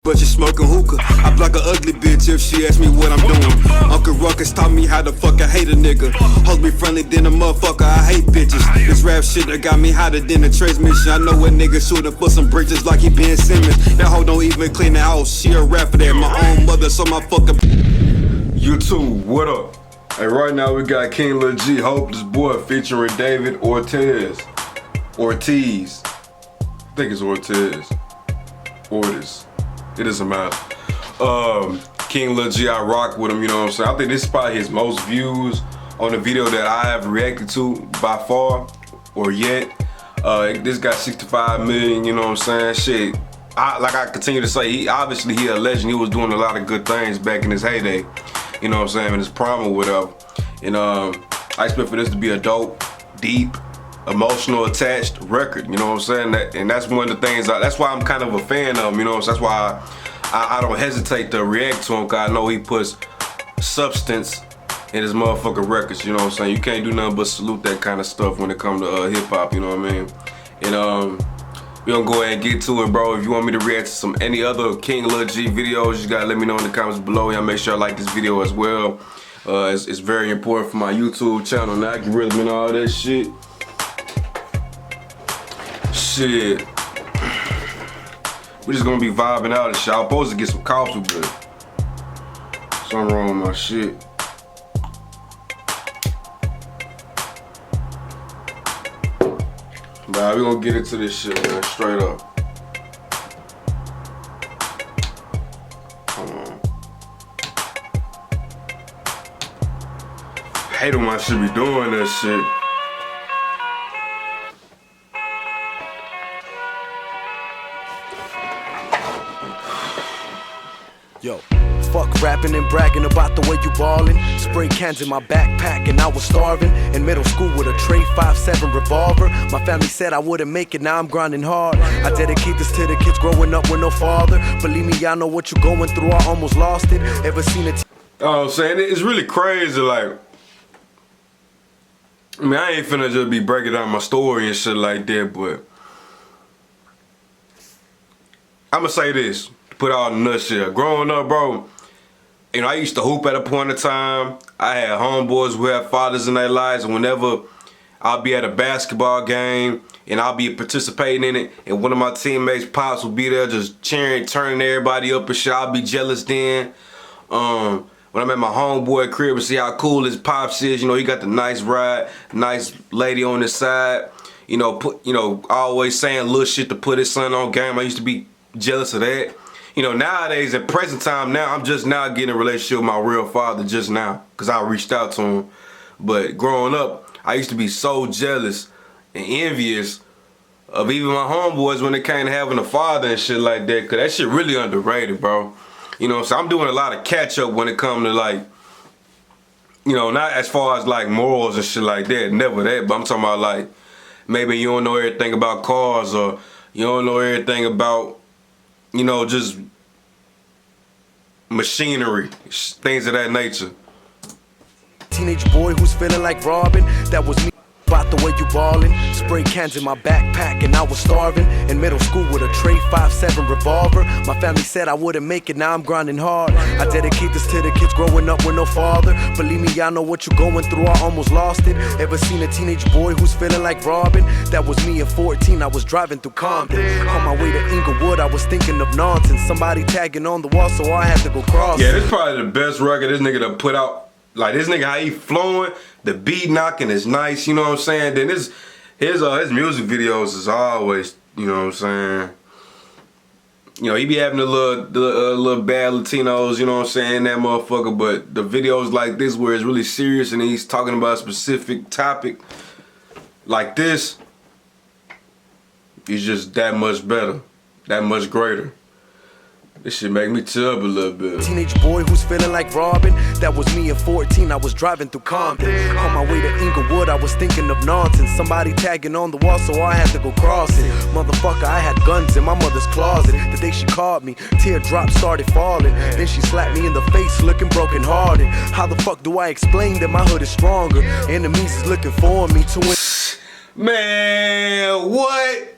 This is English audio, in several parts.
But you smoking hookah. I block a ugly bitch if she asks me what I'm doing. Uncle Ruckus taught me how to fuck, I hate a nigga. Hoes be friendly than a motherfucker, I hate bitches. This rap shit that got me hotter than a transmission. I know a nigga shooting for some bridges like he Ben Simmons. That hoe don't even clean the house, she a rapper there. My own mother, so my fucking YouTube, what up? Hey, right now we got King Lil G, Hopeless Boy, featuring David Ortiz. I think it's Ortiz. It doesn't matter. King Lil G, I rock with him, you know what I'm saying? I think this is probably his most views on a video that I have reacted to by far, or yet. This got 65 million, you know what I'm saying? Shit, like I continue to say, he a legend. He was doing a lot of good things back in his heyday, you know what I'm saying, in his prime or whatever. And I expect for this to be a dope, deep, emotional, attached record, you know what I'm saying? And that's one of the things, that's why I'm kind of a fan of him, you know what I'm saying? That's why I don't hesitate to react to him, because I know he puts substance in his motherfucking records, you know what I'm saying? You can't do nothing but salute that kind of stuff when it comes to hip-hop, you know what I mean? And we gonna go ahead and get to it, bro. If you want me to react to any other King Lil G videos, you gotta let me know in the comments below. Y'all make sure I like this video as well. It's very important for my YouTube channel. Now I can rhythm and all that shit. Shit. We're just gonna be vibing out and shit. I was supposed to get some coffee, but something wrong with my shit. Nah, we gonna get into this shit, man, straight up. Hold on. I hate when I should be doing that shit. Yo, fuck rapping and bragging about the way you ballin'. Spray cans in my backpack and I was starving. In middle school with a tray 5.7 revolver. My family said I wouldn't make it, now I'm grinding hard. I dedicate this to the kids growing up with no father. Believe me, y'all know what you're going through, I almost lost it. Ever seen it? I'm saying, it's really crazy, like, I mean, I ain't finna just be breaking down my story and shit like that, but I'ma say this. Put all the nutshell. Growing up, bro, you know, I used to hoop at a point in time. I had homeboys who had fathers in their lives, and whenever I'll be at a basketball game and I'll be participating in it, and one of my teammates' pops will be there just cheering, turning everybody up and shit, I'll be jealous then. When I'm at my homeboy crib and see how cool his pops is, you know, he got the nice ride, nice lady on his side, you know, always saying little shit to put his son on game. I used to be jealous of that. You know, nowadays, at present time now, I'm just now getting a relationship with my real father just now, because I reached out to him. But growing up, I used to be so jealous and envious of even my homeboys when they came to having a father and shit like that, because that shit really underrated, bro. You know, so I'm doing a lot of catch up when it comes to, like, you know, not as far as like morals and shit like that, never that, but I'm talking about like, maybe you don't know everything about cars, or you don't know everything about, you know, just machinery, things of that nature. Teenage boy who's feeling like Robin, that was me. About the way you ballin', spray cans in my backpack and I was starving. In middle school with a tray 5.7 revolver. My family said I wouldn't make it, now I'm grinding hard. I dedicate this to the kids growing up with no father. Believe me, y'all know what you're going through, I almost lost it. Ever seen a teenage boy who's feeling like Robin? That was me at 14, I was driving through Compton. On my way to Inglewood, I was thinking of nonsense. Somebody tagging on the wall, so I had to go cross. Yeah, this is probably the best record this nigga done put out. Like, this nigga, how he flowing, the beat knocking is nice, you know what I'm saying? Then his music videos is always, you know what I'm saying? You know, he be having the little bad Latinos, you know what I'm saying, that motherfucker, but the videos like this where it's really serious and he's talking about a specific topic like this, is just that much better, that much greater. This shit make me tear up a little bit. Teenage boy who's feeling like Robin. That was me at 14, I was driving through Compton. On my way to Inglewood, I was thinking of nonsense. Somebody tagging on the wall, so I had to go cross it. Motherfucker, I had guns in my mother's closet. The day she called me, teardrops started falling. Then she slapped me in the face, looking broken hearted. How the fuck do I explain that my hood is stronger? Enemies is looking for me to win. Man, what?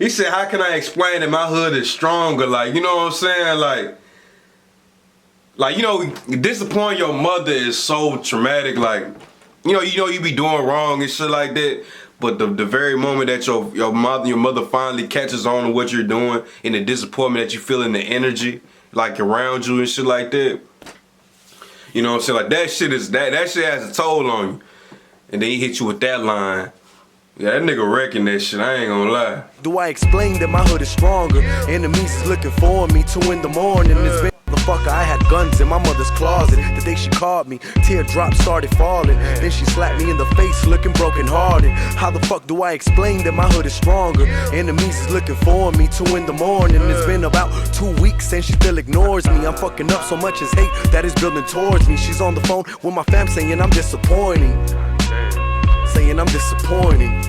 He said, how can I explain that my hood is stronger? Like, you know what I'm saying? Like, you know, disappointing your mother is so traumatic. Like, you be doing wrong and shit like that. But the very moment that your mother finally catches on to what you're doing and the disappointment that you feel in the energy, like around you and shit like that. You know what I'm saying? Like that shit has a toll on you. And then he hit you with that line. Yeah, that nigga wrecking that shit, I ain't gonna lie. Do I explain that my hood is stronger? Enemies is looking for me, 2 in the morning. It's been motherfucker, I had guns in my mother's closet. The day she called me, teardrops started falling. Then she slapped me in the face, looking broken hearted. How the fuck do I explain that my hood is stronger? Enemies is looking for me, 2 in the morning. It's been about 2 weeks and she still ignores me. I'm fucking up so much as hate that is building towards me. She's on the phone with my fam saying I'm disappointing. Saying I'm disappointing.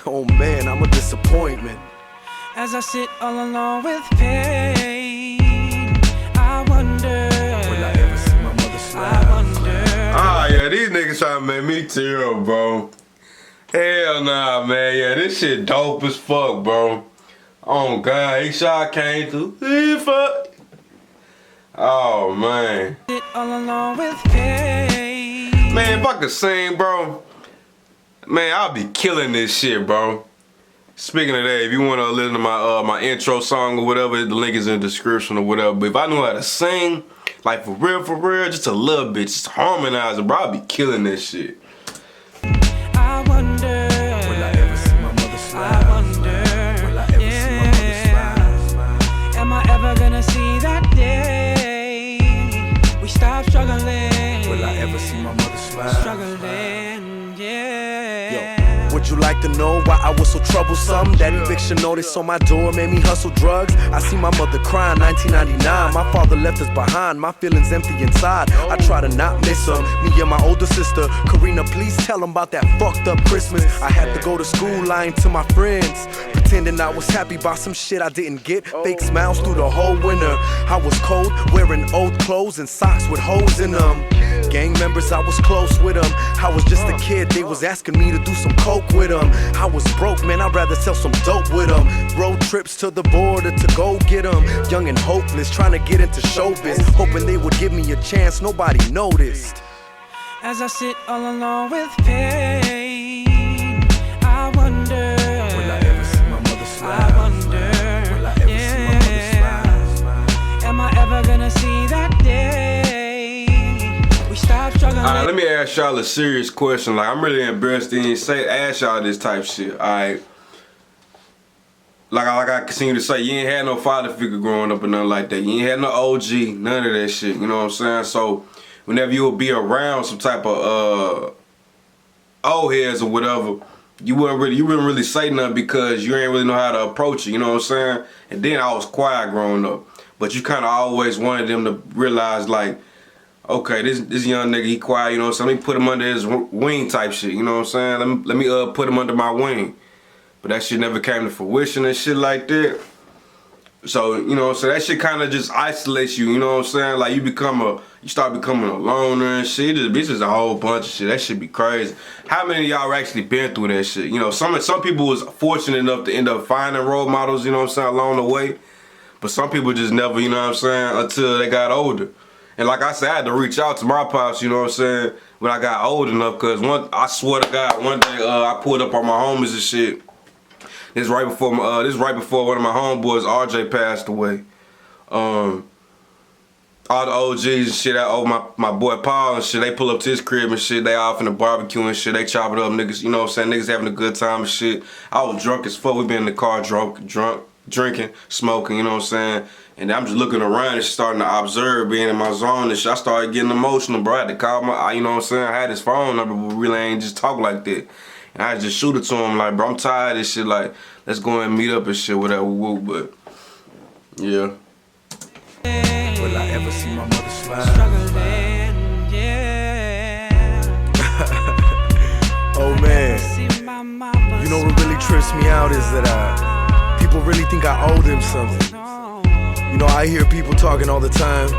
Oh man, I'm a disappointment. As I sit all alone with pain, I wonder, will I ever see my mother smile? I wonder. Ah, yeah, these niggas trying to make me tear up, bro. Hell nah, man. Yeah, this shit dope as fuck, bro. Oh God, he shot came through. Fuck. Oh man. Sit all alone with pain. Man, if I could sing, bro. Man, I'll be killing this shit, bro. Speaking of that, if you want to listen to my intro song or whatever, the link is in the description or whatever. But if I knew how to sing, like for real, just a little bit, just harmonizing, bro, I'll be killing this shit. I wonder, will I ever see my mother smile? I wonder, will I ever see my mother smile? Am I ever gonna see that day we stop struggling? Will I ever see my mother smile? Struggling, yeah. Would you like to know why I was so troublesome? That eviction notice on my door made me hustle drugs. I see my mother crying 1999. My father left us behind, my feelings empty inside. I try to not miss him. Me and my older sister, Karina, please tell him about that fucked up Christmas. I had to go to school lying to my friends, pretending I was happy about some shit I didn't get. Fake smiles through the whole winter. I was cold, wearing old clothes and socks with holes in them. Gang members, I was close with them. I was just a kid, they was asking me to do some coke with them. I was broke, man, I'd rather sell some dope with them. Road trips to the border to go get them. Young and hopeless, trying to get into showbiz, hoping they would give me a chance, nobody noticed. As I sit all alone with pain, I wonder, will I ever see my mother smile? I wonder, will I ever see my mother smile? Am I ever gonna see that day we stop struggling? Alright, let me ask y'all a serious question. Like, I'm really embarrassed to even ask y'all this type shit. Alright. Like I continue to say, you ain't had no father figure growing up or nothing like that. You ain't had no OG, none of that shit. You know what I'm saying? So, whenever you would be around some type of old heads or whatever, you wouldn't really say nothing because you ain't really know how to approach it. You know what I'm saying? And then I was quiet growing up, but you kind of always wanted them to realize, like, okay, this young nigga, he quiet, you know what I'm saying? Let me put him under his wing type shit, you know what I'm saying? Let me put him under my wing. But that shit never came to fruition and shit like that. So, you know what I'm saying? That shit kind of just isolates you, you know what I'm saying? Like, you start becoming a loner and shit. This is a whole bunch of shit. That shit be crazy. How many of y'all actually been through that shit? You know, some people was fortunate enough to end up finding role models, you know what I'm saying, along the way. But some people just never, you know what I'm saying, until they got older. And like I said, I had to reach out to my pops, you know what I'm saying, when I got old enough, because I swear to God, one day I pulled up on my homies and shit. This right before one of my homeboys, RJ, passed away. All the OGs and shit, my boy Paul and shit, they pull up to his crib and shit, they off in the barbecue and shit, they chop it up, niggas, you know what I'm saying, niggas having a good time and shit. I was drunk as fuck, we been in the car drunk, drinking, smoking, you know what I'm saying, and I'm just looking around and starting to observe, being in my zone and shit. I started getting emotional, bro. I had to call you know what I'm saying, I had his phone number, but we really ain't just talk like that. And I just shoot it to him like, bro, I'm tired of this shit, like, let's go and meet up and shit, whatever, but, yeah. Will I ever see my mother smile? Struggling, yeah. Oh man, you know what really trips me out is that people really think I owe them something. You know, I hear people talking all the time.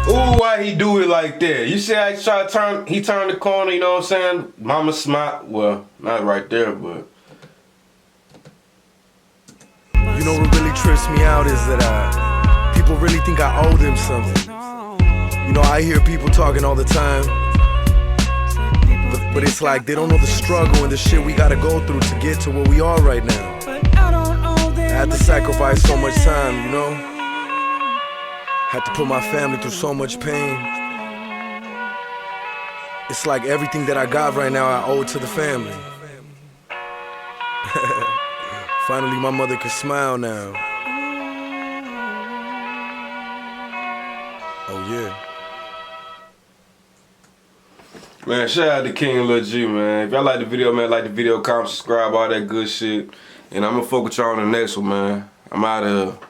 Ooh, why he do it like that? You see how he turned the corner, you know what I'm saying? Mama smile, well, not right there, but know what really trips me out is that people really think I owe them something. You know, I hear people talking all the time, but it's like they don't know the struggle and the shit we gotta go through to get to where we are right now. I had to sacrifice so much time, you know? Had to put my family through so much pain. It's like everything that I got right now I owe it to the family. Finally my mother can smile now. Oh yeah. Man, shout out to King and Lil G, man. If y'all like the video, man, like the video, comment, subscribe, all that good shit. And I'm gonna fuck with y'all on the next one, man. I'm out of here.